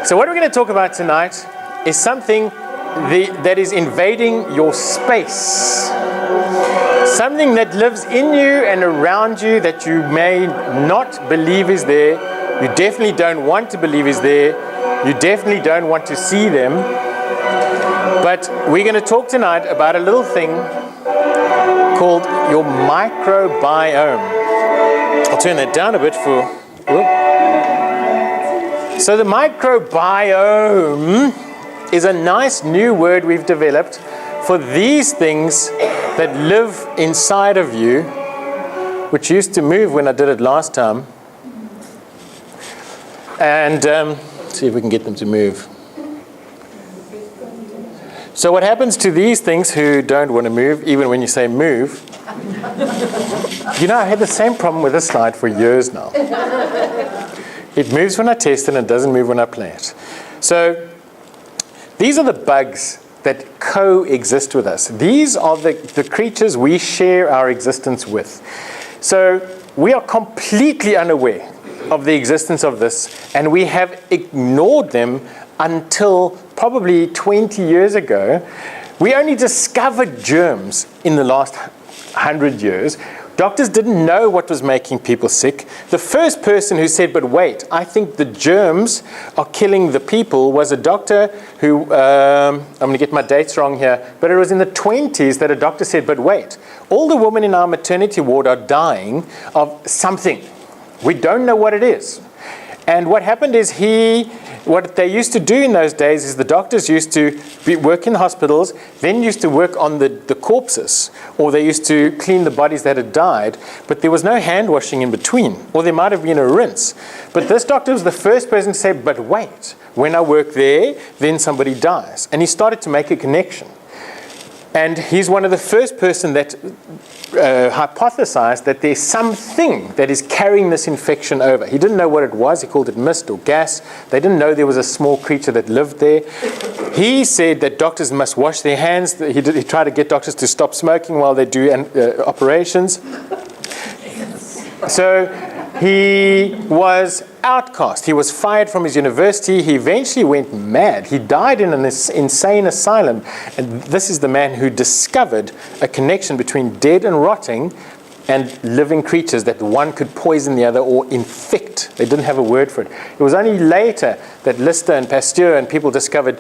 So what we're going to talk about tonight is something that is invading your space. Something that lives in you and around you that you may not believe is there. You definitely don't want to believe is there. You definitely don't want to see them. But we're going to talk tonight about a little thing called your microbiome. I'll turn that down a bit for... So the microbiome is a nice new word we've developed for these things that live inside of you, which used to move when I did it last time. And see if we can get them to move. So what happens to these things who don't want to move, even when you say move? You know, I had the same problem with this slide for years now. It moves when I test it and it doesn't move when I play it. So these are the bugs that coexist with us. These are the creatures we share our existence with. So we are completely unaware of the existence of this, and we have ignored them until probably 20 years ago. We only discovered germs in the last 100 years. Doctors didn't know what was making people sick. The first person who said, but wait, I think the germs are killing the people, was a doctor who, I'm going to get my dates wrong here, but it was in the 20s that a doctor said, but wait, all the women in our maternity ward are dying of something. We don't know what it is. And what happened is what they used to do in those days is the doctors used to work in hospitals, then used to work on the corpses, or they used to clean the bodies that had died, but there was no hand washing in between, or there might have been a rinse. But this doctor was the first person to say, but wait, when I work there, then somebody dies. And he started to make a connection. And he's one of the first person that hypothesized that there's something that is carrying this infection over. He didn't know what it was. He called it mist or gas. They didn't know there was a small creature that lived there. He said that doctors must wash their hands. He tried to get doctors to stop smoking while they do operations. So he was outcast. He was fired from his university. He eventually went mad. He died in an insane asylum. And this is the man who discovered a connection between dead and rotting and living creatures, that one could poison the other or infect. They didn't have a word for it. It was only later that Lister and Pasteur and people discovered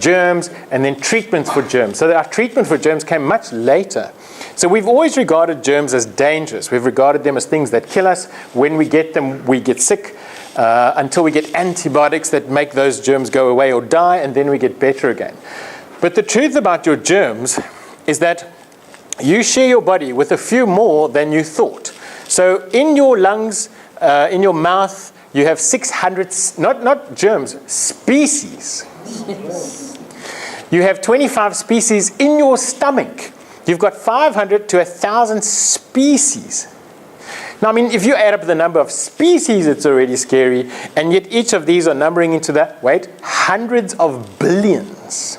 germs and then treatments for germs. So our treatment for germs came much later. So we've always regarded germs as dangerous. We've regarded them as things that kill us. When we get them, we get sick until we get antibiotics that make those germs go away or die, and then we get better again. But the truth about your germs is that you share your body with a few more than you thought. So in your lungs, in your mouth, you have 600, not germs, species. You have 25 species in your stomach. You've got 500 to 1,000 species. Now, I mean, if you add up the number of species, it's already scary. And yet each of these are numbering into the, hundreds of billions.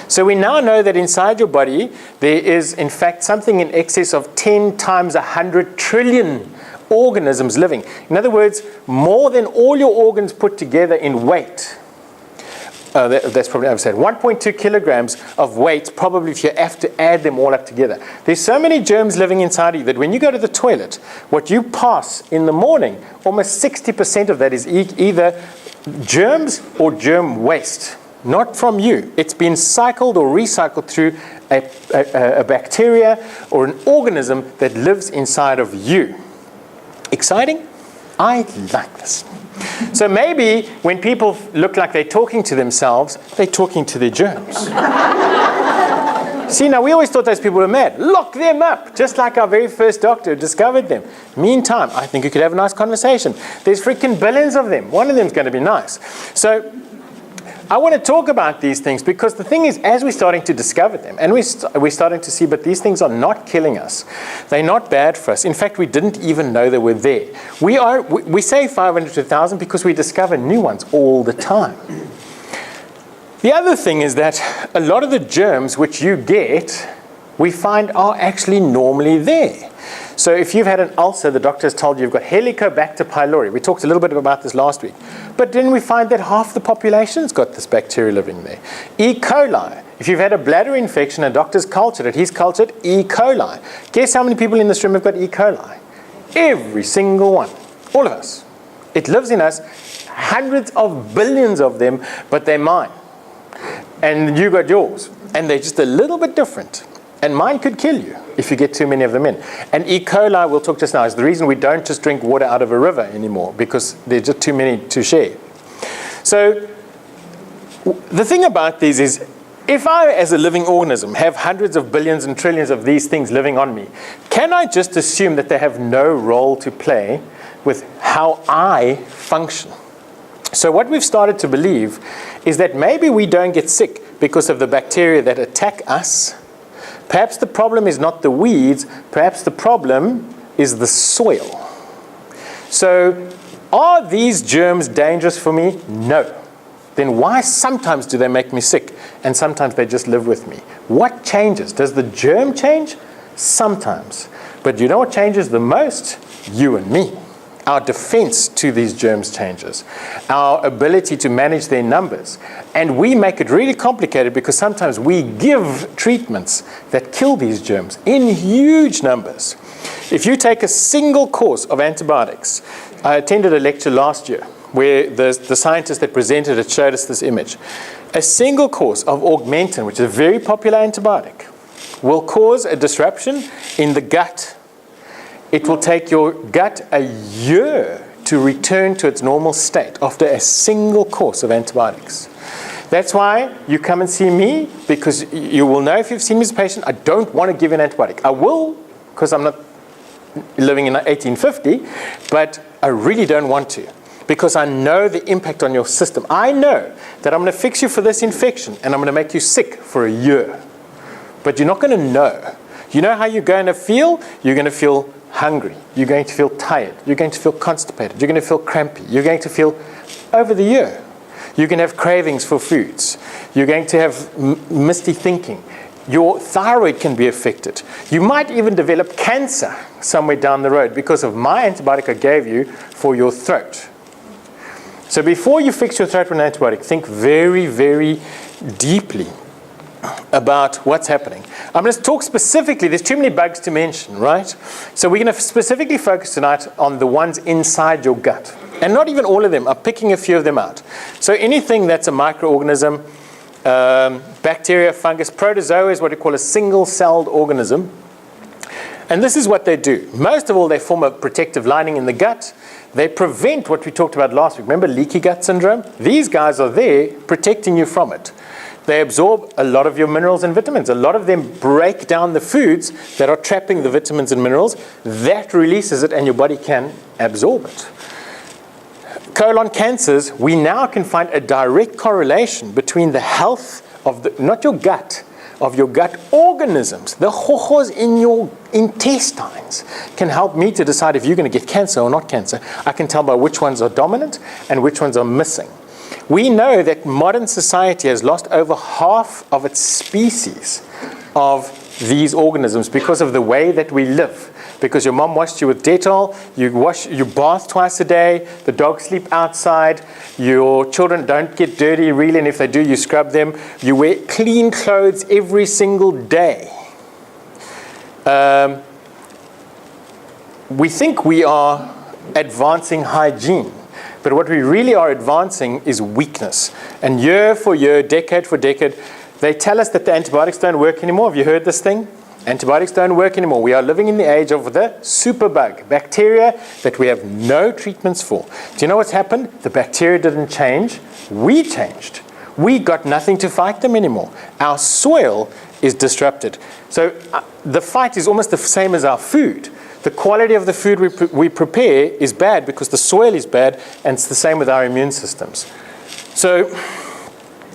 So we now know that inside your body, there is, in fact, something in excess of 10 times 100 trillion organisms living. In other words, more than all your organs put together in weight. That's probably oversaid. 1.2 kilograms of weight, probably if you have to add them all up together. There's so many germs living inside of you that when you go to the toilet, what you pass in the morning, almost 60% of that is either germs or germ waste. Not from you. It's been cycled or recycled through a bacteria or an organism that lives inside of you. Exciting? I like this. So maybe when people look like they're talking to themselves, they're talking to their germs. See, now we always thought those people were mad. Lock them up, just like our very first doctor discovered them. Meantime, I think you could have a nice conversation. There's freaking billions of them. One of them's going to be nice. So I want to talk about these things because the thing is, as we're starting to discover them, and we're starting to see, but these things are not killing us. They're not bad for us. In fact, we didn't even know they were there. We say 500 to 1,000 because we discover new ones all the time. The other thing is that a lot of the germs which you get, we find are actually normally there. So if you've had an ulcer, the doctor has told you you've got Helicobacter pylori. We talked a little bit about this last week. But then we find that half the population's got this bacteria living there. E. coli. If you've had a bladder infection and a doctor's cultured it, he's cultured E. coli. Guess how many people in this room have got E. coli? Every single one. All of us. It lives in us, hundreds of billions of them, but they're mine. And you got yours. And they're just a little bit different. And mine could kill you if you get too many of them in. And E. coli, we'll talk just now, is the reason we don't just drink water out of a river anymore, because there's just too many to share. So the thing about these is, if I, as a living organism, have hundreds of billions and trillions of these things living on me, can I just assume that they have no role to play with how I function? So what we've started to believe is that maybe we don't get sick because of the bacteria that attack us. Perhaps the problem is not the weeds, perhaps the problem is the soil. So are these germs dangerous for me? No. Then why sometimes do they make me sick and sometimes they just live with me? What changes? Does the germ change? Sometimes. But you know what changes the most? You and me. Our defense to these germs changes. Our ability to manage their numbers. And we make it really complicated because sometimes we give treatments that kill these germs in huge numbers. If you take a single course of antibiotics, I attended a lecture last year where the scientist that presented it showed us this image. A single course of Augmentin, which is a very popular antibiotic, will cause a disruption in the gut. It will take your gut a year to return to its normal state after a single course of antibiotics. That's why you come and see me, because you will know if you've seen me as a patient, I don't want to give you an antibiotic. I will, because I'm not living in 1850, but I really don't want to, because I know the impact on your system. I know that I'm going to fix you for this infection, and I'm going to make you sick for a year. But you're not going to know. You know how you're going to feel? You're going to feel hungry. You're going to feel tired. You're going to feel constipated. You're going to feel crampy. You're going to feel over the year. You can have cravings for foods. You're going to have misty thinking. Your thyroid can be affected. You might even develop cancer somewhere down the road because of my antibiotic I gave you for your throat. So before you fix your throat with an antibiotic, think very, very deeply about what's happening. I'm going to talk specifically, there's too many bugs to mention, right? So we're going to specifically focus tonight on the ones inside your gut. And not even all of them, I'm picking a few of them out. So anything that's a microorganism, bacteria, fungus, protozoa is what we call a single-celled organism. And this is what they do. Most of all, they form a protective lining in the gut. They prevent what we talked about last week. Remember leaky gut syndrome? These guys are there protecting you from it. They absorb a lot of your minerals and vitamins. A lot of them break down the foods that are trapping the vitamins and minerals. That releases it and your body can absorb it. Colon cancers, we now can find a direct correlation between the health of the, not your gut, of your gut organisms. The hohos in your intestines can help me to decide if you're going to get cancer or not cancer. I can tell by which ones are dominant and which ones are missing. We know that modern society has lost over half of its species of these organisms because of the way that we live. Because your mom washed you with Dettol, you bath twice a day, the dogs sleep outside, your children don't get dirty really, and if they do, you scrub them. You wear clean clothes every single day. We think we are advancing hygiene. But what we really are advancing is weakness. And year for year, decade for decade, they tell us that the antibiotics don't work anymore. Have you heard this thing? Antibiotics don't work anymore. We are living in the age of the superbug, bacteria that we have no treatments for. Do you know what's happened? The bacteria didn't change. We changed. We got nothing to fight them anymore. Our soil is disrupted. So the fight is almost the same as our food. The quality of the food we prepare is bad because the soil is bad, and it's the same with our immune systems. So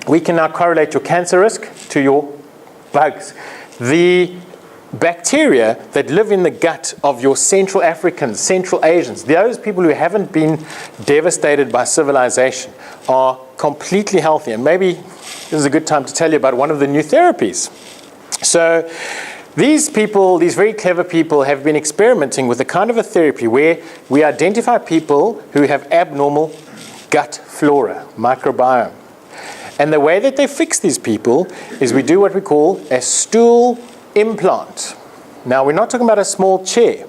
we can now correlate your cancer risk to your bugs. The bacteria that live in the gut of your Central Africans, Central Asians, those people who haven't been devastated by civilization, are completely healthy. And maybe this is a good time to tell you about one of the new therapies. So these people, these very clever people, have been experimenting with a kind of a therapy where we identify people who have abnormal gut flora microbiome. And the way that they fix these people is we do what we call a stool implant. Now, we're not talking about a small chair.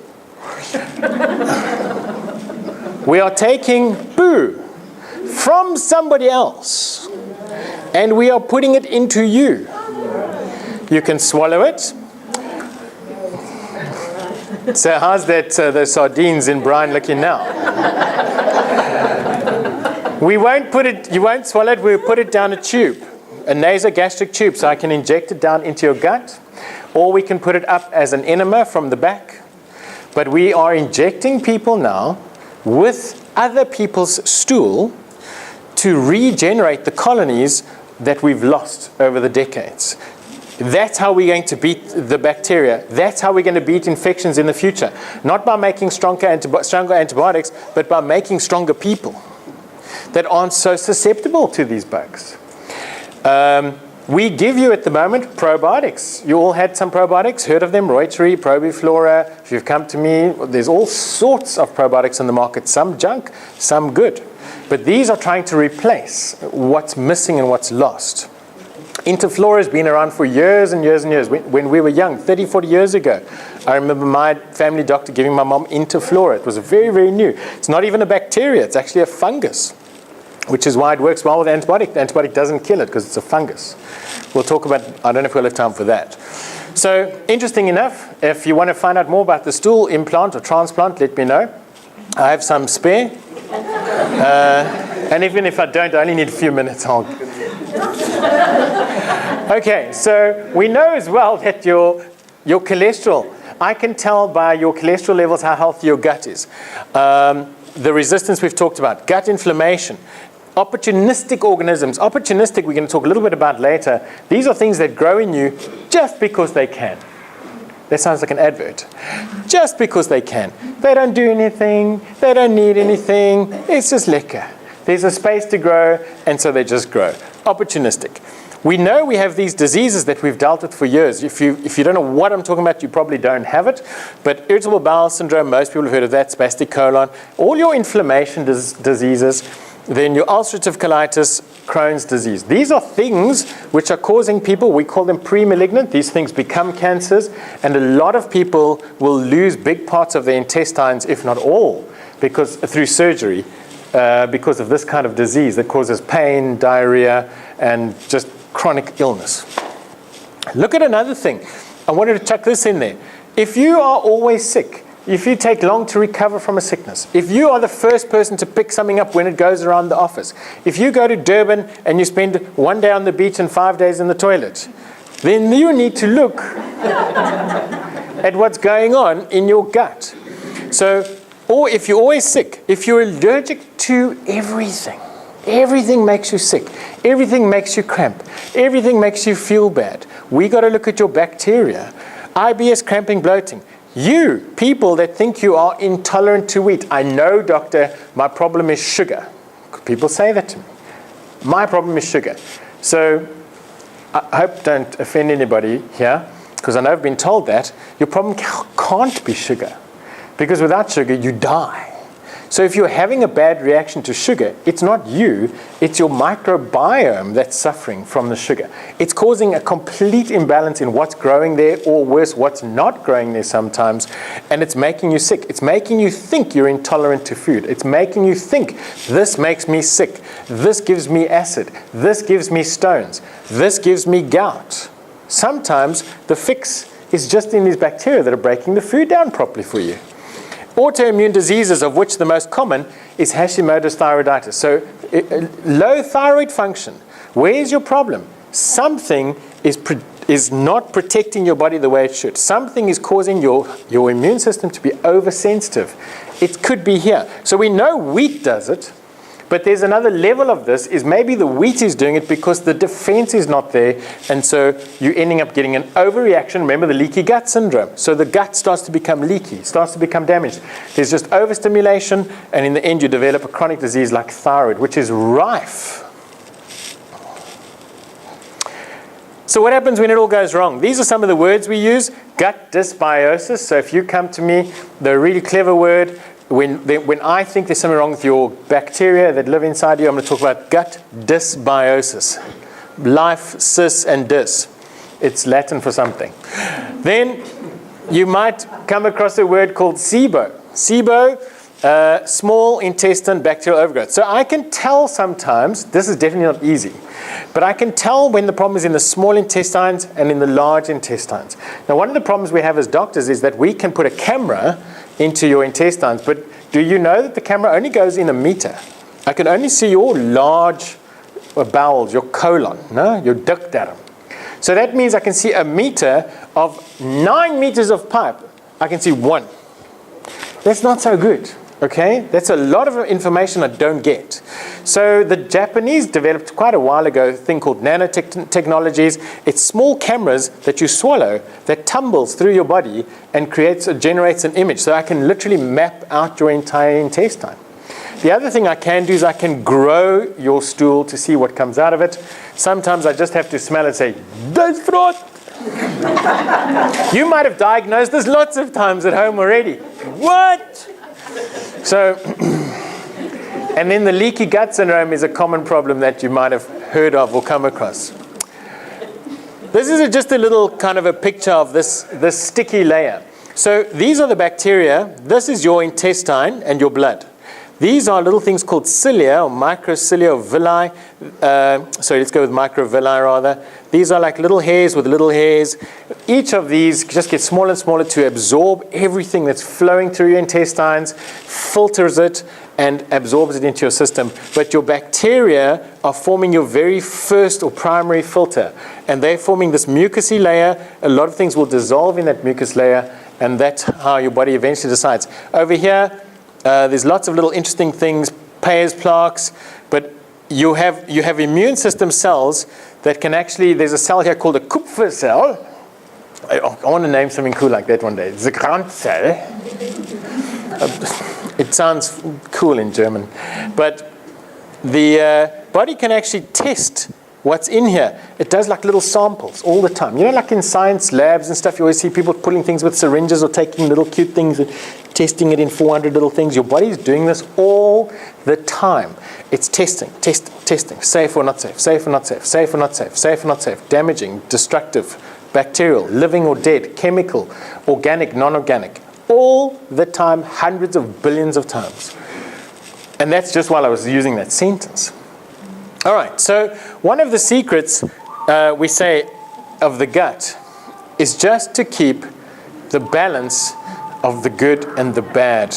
We are taking poo from somebody else, and we are putting it into you. You can swallow it. So how's that, those sardines in brine looking now? We won't put it, you won't swallow it, we'll put it down a tube, a nasogastric tube, so I can inject it down into your gut, or we can put it up as an enema from the back. But we are injecting people now with other people's stool to regenerate the colonies that we've lost over the decades. That's how we're going to beat the bacteria. That's how we're going to beat infections in the future. Not by making stronger antibiotics, but by making stronger people that aren't so susceptible to these bugs. We give you at the moment probiotics. You all had some probiotics, heard of them, Reuteri, Microflora. If you've come to me, there's all sorts of probiotics on the market, some junk, some good. But these are trying to replace what's missing and what's lost. Interflora has been around for years and years and years. When we were young, 30, 40 years ago, I remember my family doctor giving my mom Interflora. It was very, very new. It's not even a bacteria, it's actually a fungus, which is why it works well with antibiotic. The antibiotic doesn't kill it because it's a fungus. We'll talk about, I don't know if we'll have time for that. So, interesting enough, if you want to find out more about the stool implant or transplant, let me know. I have some spare. And even if I don't, I only need a few minutes. Okay, so we know as well that your cholesterol, I can tell by your cholesterol levels how healthy your gut is. The resistance we've talked about, gut inflammation, opportunistic organisms. Opportunistic, we're going to talk a little bit about later. These are things that grow in you just because they can. That sounds like an advert. Just because they can. They don't do anything. They don't need anything. It's just lekker. There's a space to grow, and so they just grow. Opportunistic. We know we have these diseases that we've dealt with for years. If you don't know what I'm talking about, you probably don't have it. But irritable bowel syndrome, most people have heard of that, spastic colon, all your inflammation diseases, then your ulcerative colitis, Crohn's disease. These are things which are causing people, we call them pre-malignant. These things become cancers, and a lot of people will lose big parts of their intestines, if not all, because through surgery, because of this kind of disease that causes pain, diarrhea, and just chronic illness. Look at another thing. I wanted to chuck this in there. If you are always sick, if you take long to recover from a sickness, if you are the first person to pick something up when it goes around the office, if you go to Durban and you spend 1 day on the beach and 5 days in the toilet, then you need to look at what's going on in your gut. So, or if you're always sick, if you're allergic to everything, everything makes you sick, everything makes you cramp, everything makes you feel bad, we got to look at your bacteria. IBS, cramping, bloating. You, people that think you are intolerant to wheat. I know, doctor, my problem is sugar. People say that to me. My problem is sugar. So I hope don't offend anybody here, because I know I've been told that. Your problem can't be sugar, because without sugar, you die. So if you're having a bad reaction to sugar, it's not you, it's your microbiome that's suffering from the sugar. It's causing a complete imbalance in what's growing there, or worse, what's not growing there sometimes, and it's making you sick. It's making you think you're intolerant to food. It's making you think, this makes me sick, this gives me acid, this gives me stones, this gives me gout. Sometimes the fix is just in these bacteria that are breaking the food down properly for you. Autoimmune diseases, of which the most common is Hashimoto's thyroiditis. So low thyroid function. Where's your problem? Something is not protecting your body the way it should. Something is causing your immune system to be oversensitive. It could be here. So we know wheat does it, but there's another level of this, is maybe the wheat is doing it because the defense is not there, and so you're ending up getting an overreaction. Remember the leaky gut syndrome. So the gut starts to become leaky, starts to become damaged. There's just overstimulation, and in the end you develop a chronic disease like thyroid, which is rife. So what happens when it all goes wrong? These are some of the words we use. Gut dysbiosis. So if you come to me, the really clever word, when I think there's something wrong with your bacteria that live inside you, I'm going to talk about gut dysbiosis. Life, cis, and dys. It's Latin for something. Then you might come across a word called SIBO. SIBO, small intestine bacterial overgrowth. So I can tell sometimes, this is definitely not easy, but I can tell when the problem is in the small intestines and in the large intestines. Now, one of the problems we have as doctors is that we can put a camera into your intestines, but do you know that the camera only goes in a meter? I can only see your large bowels, your colon, no? Your ductdarm. So that means I can see a meter of 9 meters of pipe. I can see 1. That's not so good, okay? That's a lot of information I don't get. So the Japanese developed quite a while ago a thing called nanotechnologies. It's small cameras that you swallow that tumbles through your body and generates an image. So I can literally map out your entire intestine. The other thing I can do is I can grow your stool to see what comes out of it. Sometimes I just have to smell it and say, "Das Brot." You might have diagnosed this lots of times at home already. What? So, and then the leaky gut syndrome is a common problem that you might have heard of or come across. This is just a little kind of a picture of this sticky layer. So these are the bacteria. This is your intestine and your blood. These are little things called cilia or microcilia or villi. Sorry, let's go with microvilli rather. These are like little hairs with little hairs. Each of these just gets smaller and smaller to absorb everything that's flowing through your intestines, filters it, and absorbs it into your system. But your bacteria are forming your very first or primary filter. And they're forming this mucousy layer. A lot of things will dissolve in that mucus layer, and that's how your body eventually decides. Over here, there's lots of little interesting things, Peyer's plaques, but you have immune system cells that can actually, there's a cell here called a Kupfer cell. I want to name something cool like that one day. The Grant cell. It sounds cool in German. But the body can actually test what's in here. It does like little samples all the time. You know, like in science labs and stuff, you always see people pulling things with syringes or taking little cute things and testing it in 400 little things. Your body is doing this all the time. It's testing. Safe or not safe, safe or not safe, safe or not safe, safe or not safe, damaging, destructive, bacterial, living or dead, chemical, organic, non-organic. All the time, hundreds of billions of times. And that's just while I was using that sentence. All right, so one of the secrets, we say, of the gut is just to keep the balance of the good and the bad.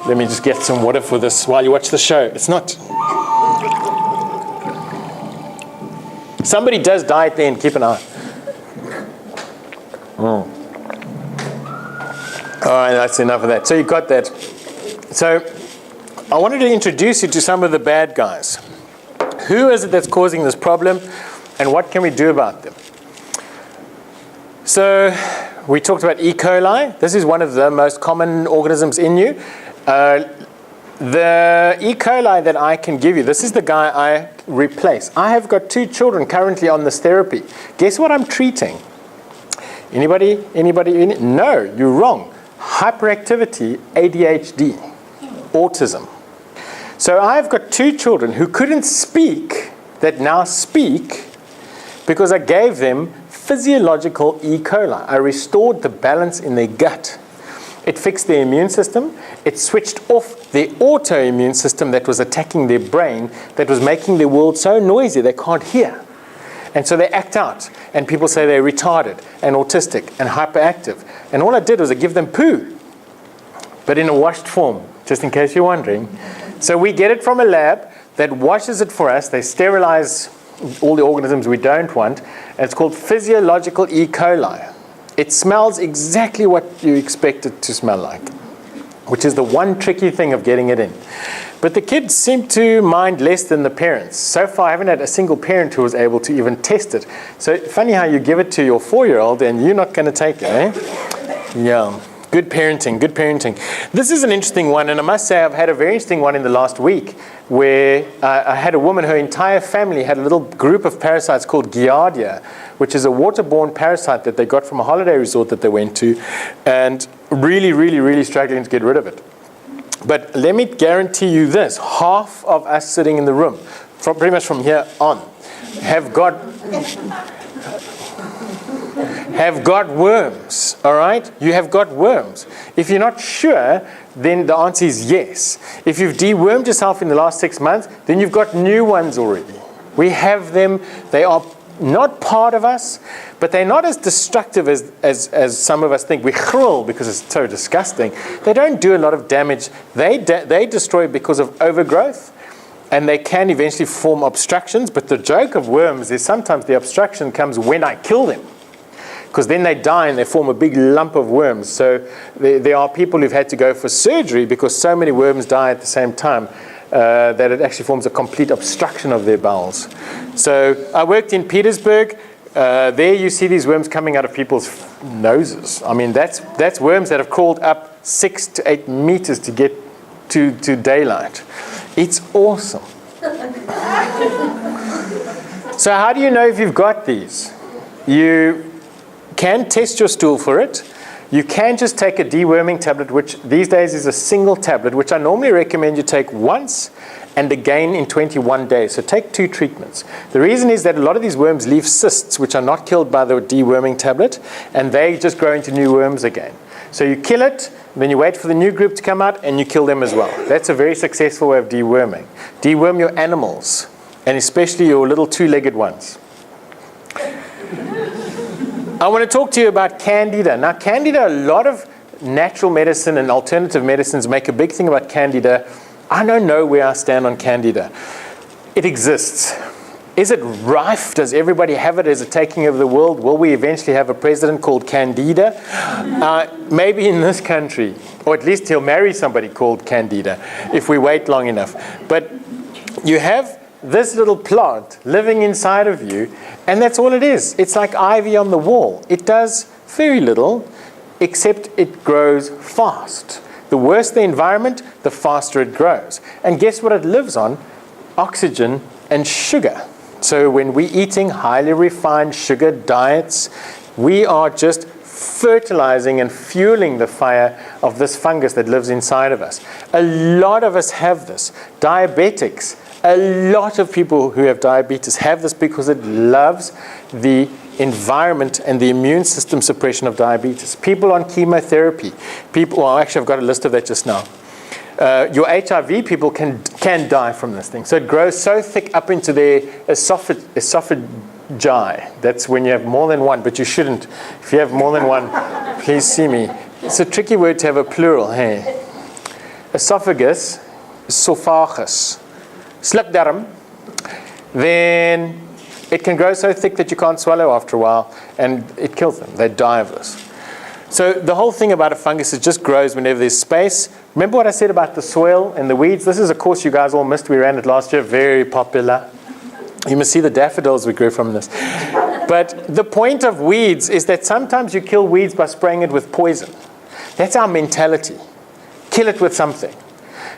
Let me just get some water for this while you watch the show. It's not... Somebody does diet then, keep an eye. All right, that's enough of that. So you got that. So I wanted to introduce you to some of the bad guys. Who is it that's causing this problem, and what can we do about them? So we talked about E. coli. This is one of the most common organisms in you. The E. coli that I can give you, this is the guy I replace. I have got 2 children currently on this therapy. Guess what I'm treating? Anybody? No, you're wrong. Hyperactivity, ADHD, autism. So I've got 2 children who couldn't speak that now speak because I gave them physiological E. coli. I restored the balance in their gut. It fixed their immune system. It switched off their autoimmune system that was attacking their brain, that was making their world so noisy they can't hear. And so they act out. And people say they're retarded and autistic and hyperactive. And all I did was I give them poo, but in a washed form, just in case you're wondering. So we get it from a lab that washes it for us. They sterilize all the organisms we don't want. And it's called physiological E. coli. It smells exactly what you expect it to smell like, which is the one tricky thing of getting it in. But the kids seem to mind less than the parents. So far, I haven't had a single parent who was able to even test it. So funny how you give it to your 4-year-old and you're not going to take it, eh? Yeah. Good parenting, good parenting. This is an interesting one, and I must say I've had a very interesting one in the last week. where I had a woman, her entire family had a little group of parasites called Giardia, which is a waterborne parasite that they got from a holiday resort that they went to, and really, really, really struggling to get rid of it. But let me guarantee you this, half of us sitting in the room, pretty much from here on, have got worms, all right? You have got worms. If you're not sure, then the answer is yes. If you've dewormed yourself in the last 6 months, then you've got new ones already. We have them. They are not part of us, but they're not as destructive as some of us think. We cruel because it's so disgusting. They don't do a lot of damage. They destroy because of overgrowth, and they can eventually form obstructions. But the joke of worms is sometimes the obstruction comes when I kill them, because then they die and they form a big lump of worms. So there are people who've had to go for surgery because so many worms die at the same time that it actually forms a complete obstruction of their bowels. So I worked in Petersburg. There you see these worms coming out of people's noses. I mean, that's worms that have crawled up 6 to 8 meters to get to daylight. It's awesome. So how do you know if you've got these? You can test your stool for it. You can just take a deworming tablet, which these days is a single tablet, which I normally recommend you take once and again in 21 days. So take 2 treatments. The reason is that a lot of these worms leave cysts, which are not killed by the deworming tablet, and they just grow into new worms again. So you kill it, then you wait for the new group to come out, and you kill them as well. That's a very successful way of deworming. Deworm your animals, and especially your little 2-legged ones. I want to talk to you about Candida. Now, Candida, a lot of natural medicine and alternative medicines make a big thing about Candida. I don't know where I stand on Candida. It exists. Is it rife? Does everybody have it? Is it taking over the world? Will we eventually have a president called Candida? Maybe in this country. Or at least he'll marry somebody called Candida if we wait long enough. But you have this little plant living inside of you, and that's all it is. It's like ivy on the wall. It does very little, except it grows fast. The worse the environment, the faster it grows. And guess what it lives on? Oxygen and sugar. So when we're eating highly refined sugar diets, we are just fertilizing and fueling the fire of this fungus that lives inside of us. A lot of us have this. Diabetics, a lot of people who have diabetes have this because it loves the environment and the immune system suppression of diabetes. People on chemotherapy, well, actually I've got a list of that just now. Your HIV people can die from this thing. So it grows so thick up into their esophagi. That's when you have more than one, but you shouldn't. If you have more than one, please see me. It's a tricky word to have a plural, hey? Esophagus, esophagus, slipdarm, then it can grow so thick that you can't swallow after a while, and it kills them. They die of this. So the whole thing about a fungus, it just grows whenever there's space. Remember what I said about the soil and the weeds? This is a course you guys all missed. We ran it last year. Very popular. You must see the daffodils we grew from this. But the point of weeds is that sometimes you kill weeds by spraying it with poison. That's our mentality. Kill it with something.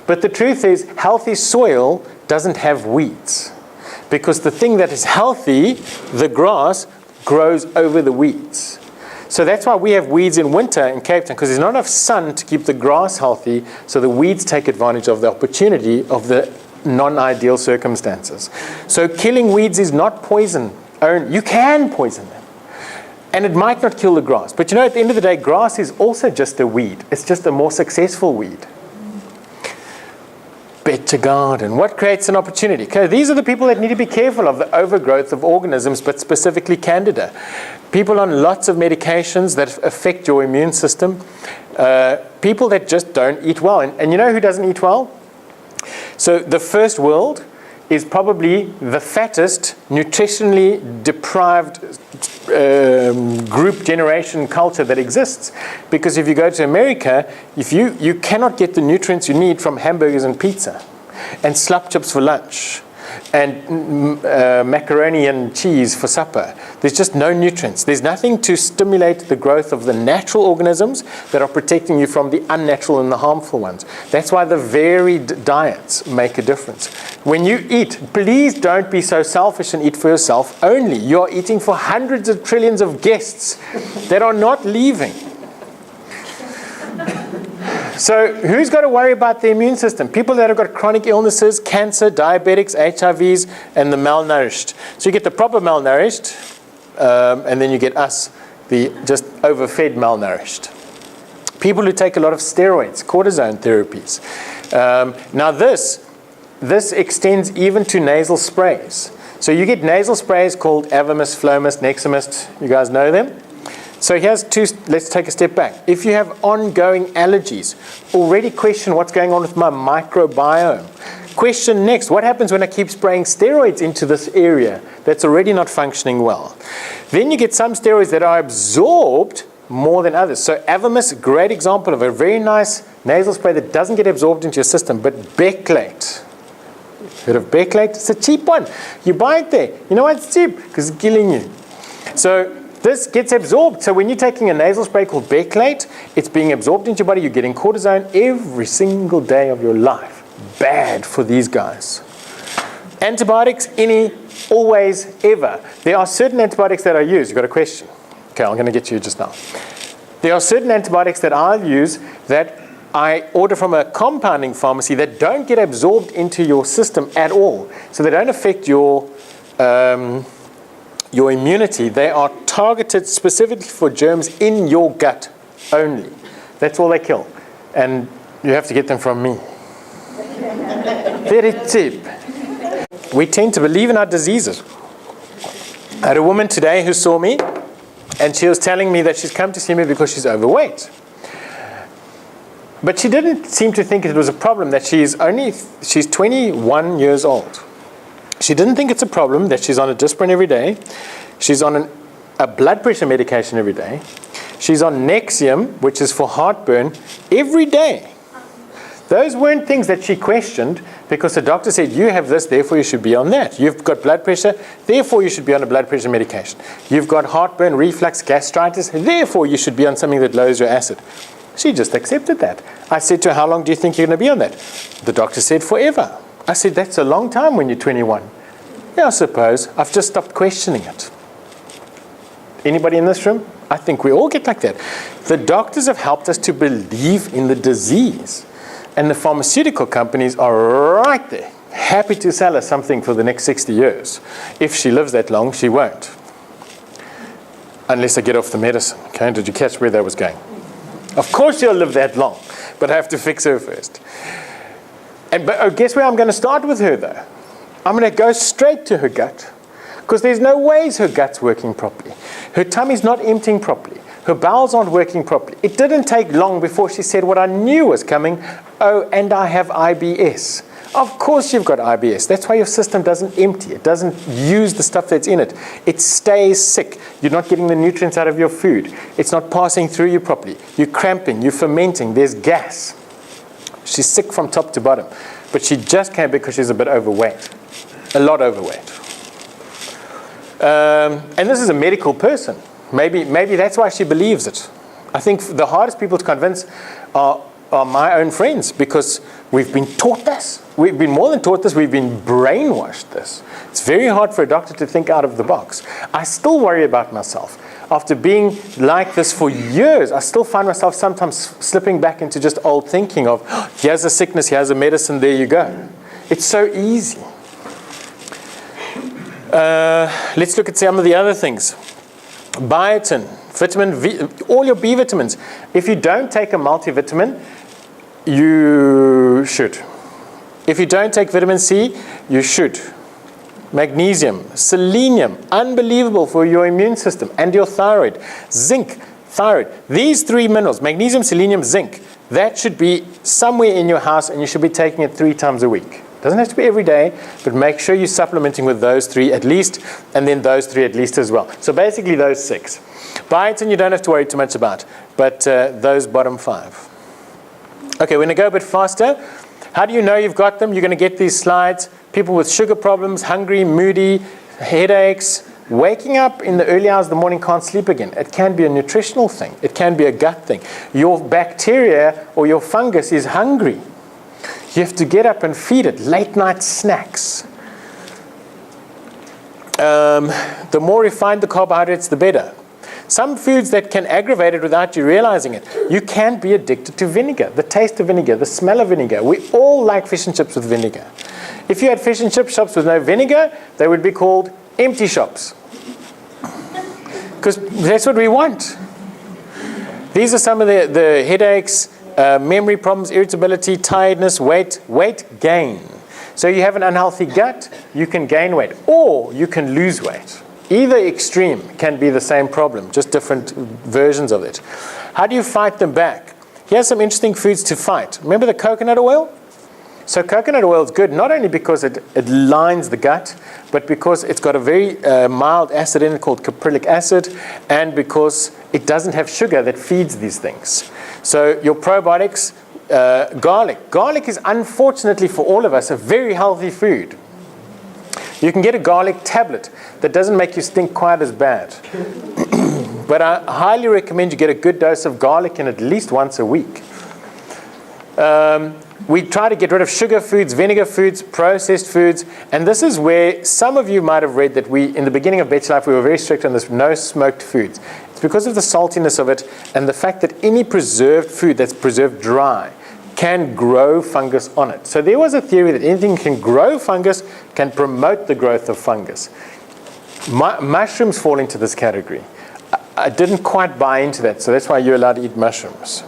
But the truth is, healthy soil doesn't have weeds. Because the thing that is healthy, the grass, grows over the weeds. So that's why we have weeds in winter in Cape Town, because there's not enough sun to keep the grass healthy, so the weeds take advantage of the opportunity of the non-ideal circumstances. So killing weeds is not poison. You can poison them. And it might not kill the grass. But you know, at the end of the day, grass is also just a weed. It's just a more successful weed. Better garden. What creates an opportunity? Okay, these are the people that need to be careful of the overgrowth of organisms, but specifically Candida. People on lots of medications that affect your immune system. People that just don't eat well. And you know who doesn't eat well? So the first world is probably the fattest, nutritionally deprived group generation culture that exists. Because if you go to America, you cannot get the nutrients you need from hamburgers and pizza and slop chips for lunch. and macaroni and cheese for supper. There's just no nutrients. There's nothing to stimulate the growth of the natural organisms that are protecting you from the unnatural and the harmful ones. That's why the varied diets make a difference. When you eat, please don't be so selfish and eat for yourself only. You're eating for hundreds of trillions of guests that are not leaving. So who's got to worry about the immune system? People that have got chronic illnesses, cancer, diabetics, HIVs, and the malnourished. So you get the proper malnourished, and then you get us, the just overfed malnourished. People who take a lot of steroids, cortisone therapies. Now this extends even to nasal sprays. So you get nasal sprays called Avamist, Flomist, Nexamist. You guys know them? So here's two, let's take a step back. If you have ongoing allergies, already question what's going on with my microbiome. Question next, what happens when I keep spraying steroids into this area that's already not functioning well? Then you get some steroids that are absorbed more than others. So Avamist, great example of a very nice nasal spray that doesn't get absorbed into your system, but Beclate. Heard of Beclate? It's a cheap one. You buy it there. You know why it's cheap? Because it's killing you. So this gets absorbed. So when you're taking a nasal spray called Beclate, it's being absorbed into your body. You're getting cortisone every single day of your life. Bad for these guys. Antibiotics, any, always, ever. There are certain antibiotics that I use. You've got a question. Okay, I'm going to get to you just now. There are certain antibiotics that I'll use that I order from a compounding pharmacy that don't get absorbed into your system at all. So they don't affect your immunity. They are targeted specifically for germs in your gut only. That's all they kill. And you have to get them from me. Very cheap. We tend to believe in our diseases. I had a woman today who saw me, and she was telling me that she's come to see me because she's overweight. But she didn't seem to think it was a problem that she's 21 years old. She didn't think it's a problem that she's on a Disprin every day. She's on a blood pressure medication every day. She's on Nexium, which is for heartburn, every day. Those weren't things that she questioned because the doctor said, you have this, therefore you should be on that. You've got blood pressure, therefore you should be on a blood pressure medication. You've got heartburn, reflux, gastritis, therefore you should be on something that lowers your acid. She just accepted that. I said to her, how long do you think you're going to be on that? The doctor said, forever. I said, that's a long time when you're 21. Yeah, I suppose. I've just stopped questioning it. Anybody in this room? I think we all get like that. The doctors have helped us to believe in the disease. And the pharmaceutical companies are right there, happy to sell us something for the next 60 years. If she lives that long, she won't. Unless I get off the medicine. Okay, did you catch where that was going? Of course she'll live that long, but I have to fix her first. But guess where I'm going to start with her, though? I'm going to go straight to her gut, because there's no ways her gut's working properly. Her tummy's not emptying properly. Her bowels aren't working properly. It didn't take long before she said what I knew was coming. Oh, and I have IBS. Of course you've got IBS. That's why your system doesn't empty. It doesn't use the stuff that's in it. It stays sick. You're not getting the nutrients out of your food. It's not passing through you properly. You're cramping. You're fermenting. There's gas. She's sick from top to bottom. But she just came because she's a bit overweight. A lot overweight. And this is a medical person. Maybe that's why she believes it. I think the hardest people to convince are my own friends, because we've been taught this. We've been more than taught this, we've been brainwashed this. It's very hard for a doctor to think out of the box. I still worry about myself. After being like this for years, I still find myself sometimes slipping back into just old thinking of, oh, here's a sickness, here's a medicine, there you go. It's so easy. Let's look at some of the other things. Biotin, vitamin V, all your B vitamins. If you don't take a multivitamin, you should. If you don't take vitamin C, you should. Magnesium, selenium, unbelievable for your immune system and your thyroid. Zinc, thyroid. These three minerals, magnesium, selenium, zinc, that should be somewhere in your house, and you should be taking it 3 times a week. Doesn't have to be every day, but make sure you're supplementing with those 3 at least, and then those 3 at least as well. So basically those 6. Biotin you don't have to worry too much about, but those bottom 5. Okay, we're going to go a bit faster. How do you know you've got them? You're going to get these slides. People with sugar problems, hungry, moody, headaches, waking up in the early hours of the morning, can't sleep again. It can be a nutritional thing. It can be a gut thing. Your bacteria or your fungus is hungry. You have to get up and feed it. Late night snacks. The more refined the carbohydrates, the better. Some foods that can aggravate it without you realizing it. You can be addicted to vinegar, the taste of vinegar, the smell of vinegar. We all like fish and chips with vinegar. If you had fish and chip shops with no vinegar, they would be called empty shops. Because that's what we want. These are some of the headaches, memory problems, irritability, tiredness, weight gain. So you have an unhealthy gut, you can gain weight, or you can lose weight. Either extreme can be the same problem, just different versions of it. How do you fight them back? Here's some interesting foods to fight. Remember the coconut oil? So coconut oil is good not only because it lines the gut, but because it's got a very mild acid in it called caprylic acid, and because it doesn't have sugar that feeds these things. So your probiotics, garlic. Garlic is unfortunately for all of us a very healthy food. You can get a garlic tablet that doesn't make you stink quite as bad. But I highly recommend you get a good dose of garlic in at least once a week. We try to get rid of sugar foods, vinegar foods, processed foods, and this is where some of you might have read that in the beginning of BetYaLife, we were very strict on this, no smoked foods. It's because of the saltiness of it and the fact that any preserved food that's preserved dry can grow fungus on it. So there was a theory that anything can grow fungus can promote the growth of fungus. Mushrooms fall into this category. I didn't quite buy into that, so that's why you're allowed to eat mushrooms.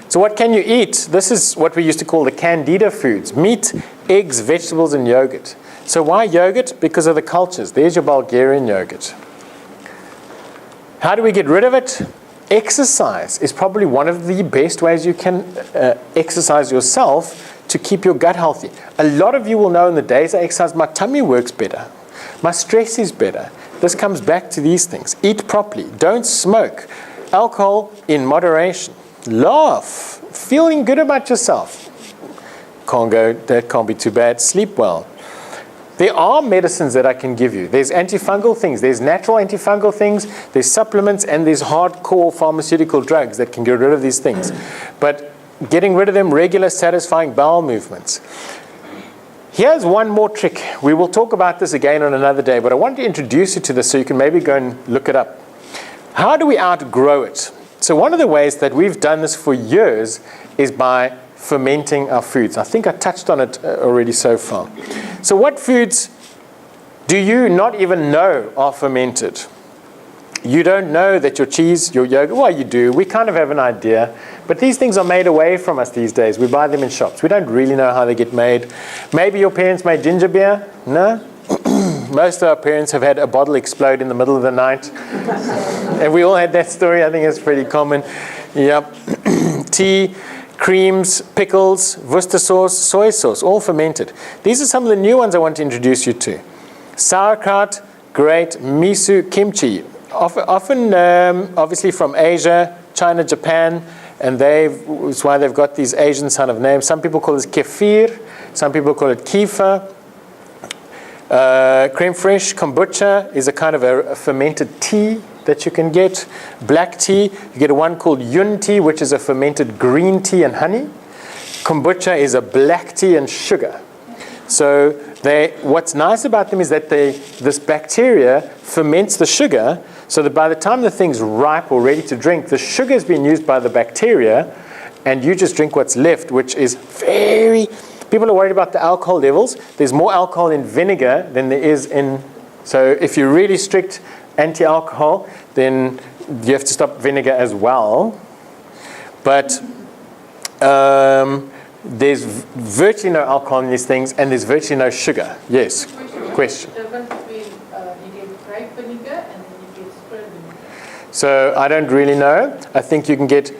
So what can you eat? This is what we used to call the Candida foods: meat, eggs, vegetables, and yogurt. So why yogurt? Because of the cultures. There's your Bulgarian yogurt. How do we get rid of it? Exercise is probably one of the best ways you can exercise yourself to keep your gut healthy. A lot of you will know in the days I exercise, my tummy works better. My stress is better. This comes back to these things. Eat properly. Don't smoke. Alcohol in moderation. Laugh. Feeling good about yourself. That can't be too bad. Sleep well. There are medicines that I can give you. There's antifungal things. There's natural antifungal things. There's supplements, and there's hardcore pharmaceutical drugs that can get rid of these things. But getting rid of them, regular satisfying bowel movements. Here's one more trick. We will talk about this again on another day, but I want to introduce you to this so you can maybe go and look it up. How do we outgrow it? So one of the ways that we've done this for years is by fermenting our foods. I think I touched on it already so far. So what foods do you not even know are fermented? You don't know that your cheese, your yogurt, well, you do. We kind of have an idea. But these things are made away from us these days. We buy them in shops. We don't really know how they get made. Maybe your parents made ginger beer. No? Most of our parents have had a bottle explode in the middle of the night. And we all had that story. I think it's pretty common. Yep. Tea, creams, pickles, Worcester sauce, soy sauce, all fermented. These are some of the new ones I want to introduce you to. Sauerkraut, great. Miso, kimchi. Often obviously from Asia, China, Japan, and that's why they've got these Asian kind of names. Some people call this kefir, some people call it kefir. Creme fraiche, kombucha is a kind of a fermented tea that you can get. Black tea, you get one called yun tea, which is a fermented green tea and honey. Kombucha is a black tea and sugar. So what's nice about them is that this bacteria ferments the sugar, so that by the time the thing's ripe or ready to drink, the sugar has been used by the bacteria, and you just drink what's left, which is people are worried about the alcohol levels. There's more alcohol in vinegar than there is in, so if you're really strict anti-alcohol, then you have to stop vinegar as well. But there's virtually no alcohol in these things, and there's virtually no sugar. Yes, question. The difference between you get grape vinegar and then you get spirit vinegar. So I don't really know. I think you can get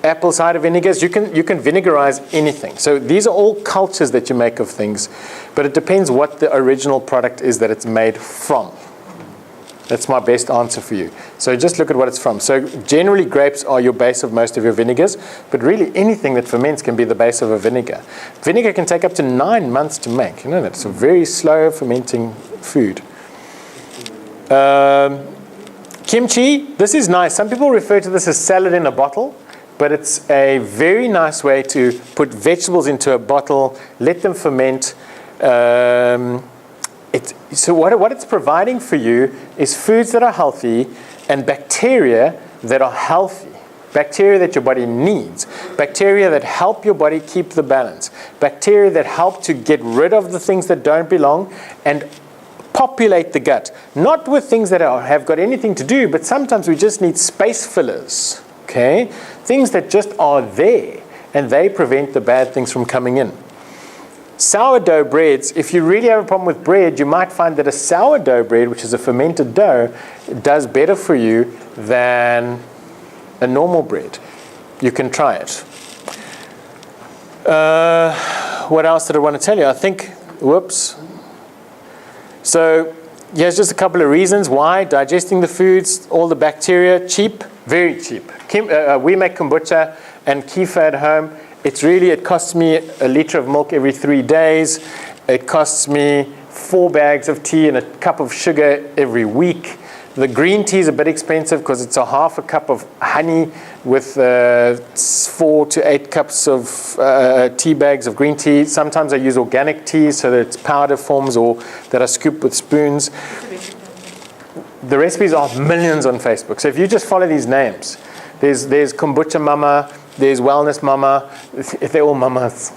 apple cider vinegars. You can vinegarize anything. So these are all cultures that you make of things, but it depends what the original product is that it's made from. That's my best answer for you. So just look at what it's from. So generally grapes are your base of most of your vinegars, but really anything that ferments can be the base of a vinegar. Vinegar can take up to 9 months to make. You know that. It's a very slow fermenting food. Kimchi, this is nice. Some people refer to this as salad in a bottle, but it's a very nice way to put vegetables into a bottle, let them ferment. So what it's providing for you is foods that are healthy and bacteria that are healthy. Bacteria that your body needs. Bacteria that help your body keep the balance. Bacteria that help to get rid of the things that don't belong and populate the gut. Not with things that have got anything to do, but sometimes we just need space fillers. Okay? Things that just are there, and they prevent the bad things from coming in. Sourdough breads, if you really have a problem with bread, you might find that a sourdough bread, which is a fermented dough, does better for you than a normal bread. You can try it. What else did I want to tell you? I think, whoops. So here's just a couple of reasons why. Digesting the foods, all the bacteria, cheap, very cheap. We make kombucha and kefir at home. It costs me a liter of milk every 3 days. It costs me 4 bags of tea and a cup of sugar every week. The green tea is a bit expensive because it's a half a cup of honey with 4 to 8 cups of tea bags of green tea. Sometimes I use organic tea so that it's powder forms or that I scoop with spoons. The recipes are millions on Facebook. So if you just follow these names, there's Kombucha Mama, there's Wellness Mama. They're all mamas.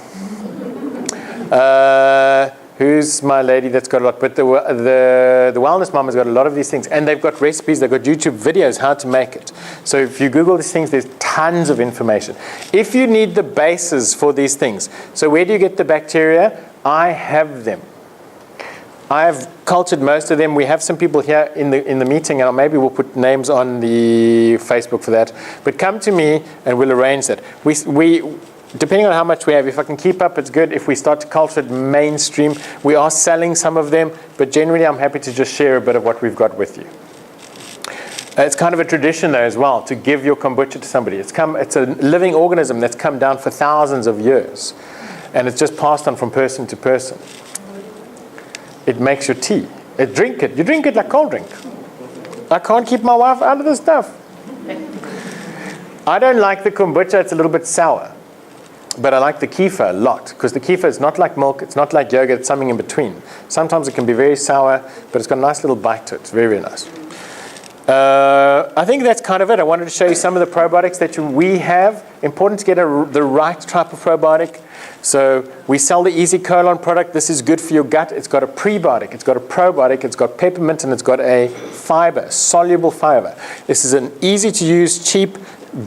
Who's my lady that's got a lot? But the Wellness Mama's got a lot of these things. And they've got recipes, they've got YouTube videos how to make it. So if you Google these things, there's tons of information. If you need the bases for these things, so where do you get the bacteria? I have them. I've cultured most of them. We have some people here in the meeting, and maybe we'll put names on the Facebook for that. But come to me, and we'll arrange that. We depending on how much we have, if I can keep up, it's good. If we start to culture it mainstream, we are selling some of them. But generally, I'm happy to just share a bit of what we've got with you. It's kind of a tradition, though, as well, to give your kombucha to somebody. It's a living organism that's come down for thousands of years, and it's just passed on from person to person. It makes your tea. You drink it like cold drink. I can't keep my wife out of this stuff. I don't like the kombucha, it's a little bit sour. But I like the kefir a lot, because the kefir is not like milk, it's not like yogurt, it's something in between. Sometimes it can be very sour, but it's got a nice little bite to it. It's very, very nice. I think that's kind of it. I wanted to show you some of the probiotics that we have. Important to get the right type of probiotic. So we sell the Easy Colon product. This is good for your gut. It's got a prebiotic, it's got a probiotic, it's got peppermint, and it's got a fiber, soluble fiber. This is an easy to use, cheap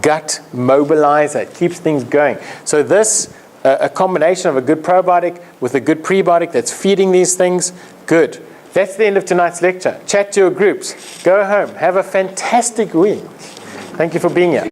gut mobilizer. It keeps things going. So this, a combination of a good probiotic with a good prebiotic that's feeding these things, good. That's the end of tonight's lecture. Chat to your groups. Go home. Have a fantastic week. Thank you for being here.